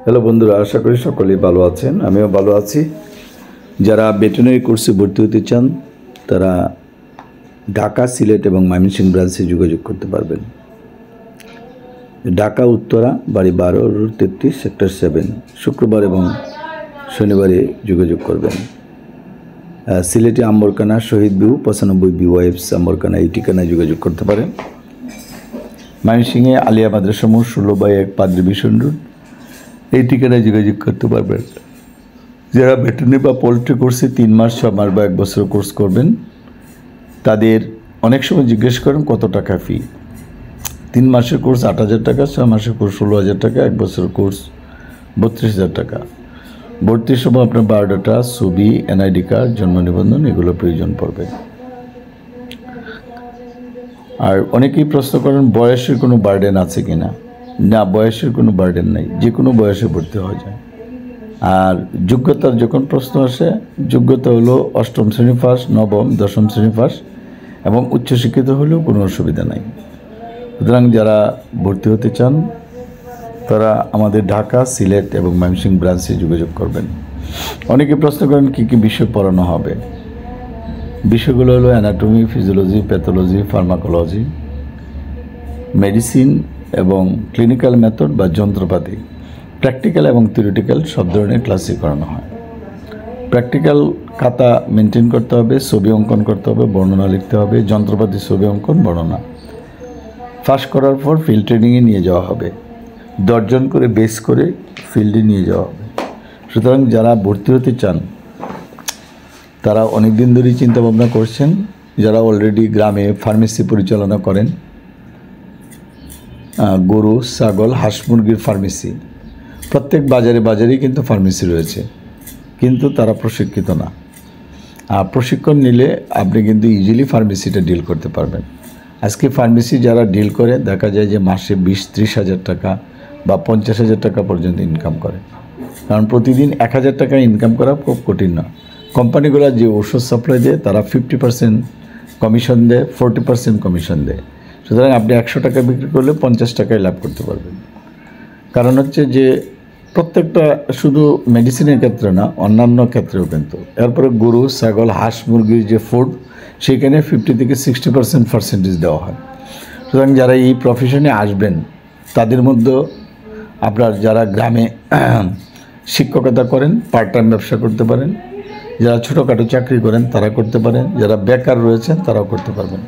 Hello বন্ধুরা, আশা করি সকলেই ভালো আছেন। আমিও ভালো আছি। যারা ভেটেরিনারি কোর্সে ভর্তি হতে চান তারা ঢাকা, সিলেট এবং ময়মনসিংহ ব্রাঞ্চে যোগাযোগ করতে পারবেন। ঢাকা উত্তরা, বাড়ি 12, রোড 33, সেক্টর 7, শুক্রবার এবং শনিবারে যোগাযোগ করবেন। সিলেটে আম্বরকানা, শহীদ বিউ 95 BYFs আম্বরকানা, এই ঠিকানায় যোগাযোগ করতে পারেন। ময়মনসিংহে আলিয়া মাদ্রাসা মোড় 16/1 পাদ্রী মিশন রোড, এই ঠিকানায় যোগাযোগ করতে পারবেন। যারা ভেটেরিনারি বা পোলট্রি কোর্সে 3 মাস, 6 মাস বা 1 বছর কোর্স করবেন তাদের অনেক সময় জিজ্ঞেস করেন কত টাকা ফি। 3 মাসের কোর্স 8,000 টাকা, 6 মাসের কোর্স 16,000 টাকা, 1 বছরের কোর্স 32,000 টাকা। ভর্তির সময় আপনার বায়োডাটা, ছবি, NID কার্ড, জন্ম নিবন্ধন এগুলো প্রয়োজন পড়বে। আর অনেকেই প্রশ্ন করেন বয়সের কোনো বার্ডেন আছে কি না। না, বয়সের কোনো বার্ডেন নেই, যে কোনো বয়সে ভর্তি হওয়া যায়। আর যোগ্যতার যখন প্রশ্ন আসে, যোগ্যতা হলো 8ম শ্রেণী পাস, 9ম, 10ম শ্রেণী পাস এবং উচ্চশিক্ষিত হলেও কোনো অসুবিধা নাই। সুতরাং যারা ভর্তি হতে চান তারা আমাদের ঢাকা, সিলেট এবং ময়মনসিংহ ব্রাঞ্চে যোগাযোগ করবেন। অনেকে প্রশ্ন করেন কী কী বিষয় পড়ানো হবে। বিষয়গুলো হলো anatomy, physiology, pathology, pharmacology, medicine এবং ক্লিনিক্যাল মেথড বা যন্ত্রপাতি। প্র্যাকটিক্যাল এবং থিওরিটিক্যাল সব ধরনের ক্লাসই করানো হয়। প্র্যাকটিক্যাল খাতা মেনটেন করতে হবে, ছবি অঙ্কন করতে হবে, বর্ণনা লিখতে হবে, যন্ত্রপাতি, ছবি অঙ্কন, বর্ণনা। পাস করার পর ফিল্ড ট্রেনিংয়ে নিয়ে যাওয়া হবে। 10 জন করে বেস করে ফিল্ডে নিয়ে যাওয়া হবে। সুতরাং যারা ভর্তি হতে চান তারা অনেক দিন ধরেই চিন্তাভাবনা করছেন। যারা অলরেডি গ্রামে ফার্মেসি পরিচালনা করেন, গরু, ছাগল, হাঁস মুরগির ফার্মেসি, প্রত্যেক বাজারেই কিন্তু ফার্মেসি রয়েছে, কিন্তু তারা প্রশিক্ষিত না। প্রশিক্ষণ নিলে আপনি কিন্তু ইজিলি ফার্মেসিটা ডিল করতে পারবেন। আজকে ফার্মেসি যারা ডিল করে দেখা যায় যে মাসে 20-30 হাজার টাকা বা 50,000 টাকা পর্যন্ত ইনকাম করে। কারণ প্রতিদিন 1,000 টাকা ইনকাম করা খুব কঠিন না। কোম্পানিগুলো যে ওষুধ সাপ্লাই দেয় তারা 50% কমিশন দেয়, 40% কমিশন দেয়। সুতরাং আপনি 100 টাকা বিক্রি করলে 50 টাকায় লাভ করতে পারবেন। কারণ হচ্ছে যে প্রত্যেকটা শুধু মেডিসিনের ক্ষেত্রে না, অন্যান্য ক্ষেত্রেও কিন্তু। এরপরে গরু, ছাগল, হাঁস মুরগির যে ফুড, সেখানে 50 থেকে 60% পার্সেন্টেজ দেওয়া হয়। সুতরাং যারা এই প্রফেশনে আসবেন তাদের মধ্যে আপনার যারা গ্রামে শিক্ষকতা করেন, পার্ট টাইম ব্যবসা করতে পারেন, যারা ছোটোখাটো চাকরি করেন তারা করতে পারেন, যারা বেকার রয়েছেন তারাও করতে পারবেন।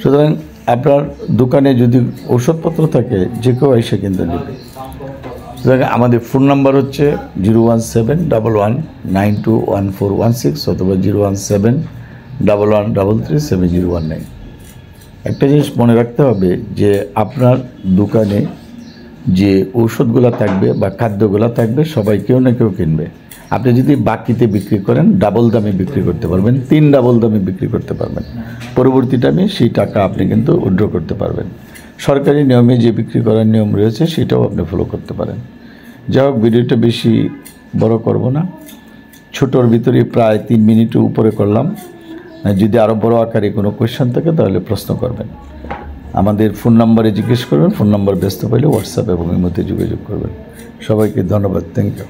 সুতরাং আপনার দোকানে যদি ওষুধপত্র থাকে যে কেউ এসে কিনতে নেবে। সুতরাং আমাদের ফোন নাম্বার হচ্ছে 01711921416 অথবা 01711337019। একটা জিনিস মনে রাখতে হবে যে আপনার দোকানে যে ঔষধগুলো থাকবে বা খাদ্যগুলো থাকবে সবাই কেউ না কেউ কিনবে। আপনি যদি বাকিতে বিক্রি করেন ডাবল দামে বিক্রি করতে পারবেন, 3 ডাবল দামে বিক্রি করতে পারবেন। পরবর্তী টাইমে সেই টাকা আপনি কিন্তু উইথড্র করতে পারবেন। সরকারি নিয়মে যে বিক্রি করার নিয়ম রয়েছে সেটাও আপনি ফলো করতে পারেন। যাই হোক, ভিডিওটা বেশি বড় করব না, ছোটোর ভিতরে প্রায় 3 মিনিটের উপরে করলাম। যদি আরও বড় আকারে কোনো কোয়েশ্চেন থাকে তাহলে প্রশ্ন করবেন। আমাদের ফোন নাম্বারে জিজ্ঞেস করবেন, ফোন নাম্বার ব্যস্ত পাইলে হোয়াটসঅ্যাপ এবং ইমোতে যোগাযোগ করবেন। সবাইকে ধন্যবাদ, থ্যাংক ইউ।